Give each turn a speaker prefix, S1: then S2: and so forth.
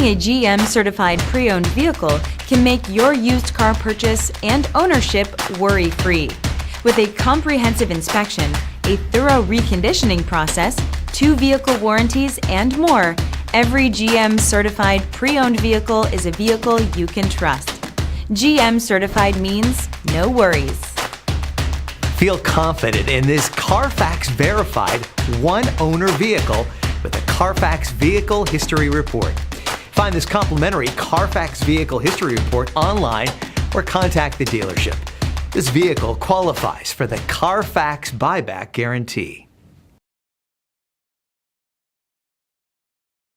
S1: Owning a GM certified pre-owned vehicle can make your used car purchase and ownership worry-free. With a comprehensive inspection, a thorough reconditioning process, 2 vehicle warranties, and more, every GM certified pre-owned vehicle is a vehicle you can trust. GM certified means no worries.
S2: Feel confident in this CARFAX verified one-owner vehicle with a CARFAX Vehicle History Report. Find this complimentary CARFAX Vehicle History Report online or contact the dealership. This vehicle qualifies for the CARFAX buyback guarantee.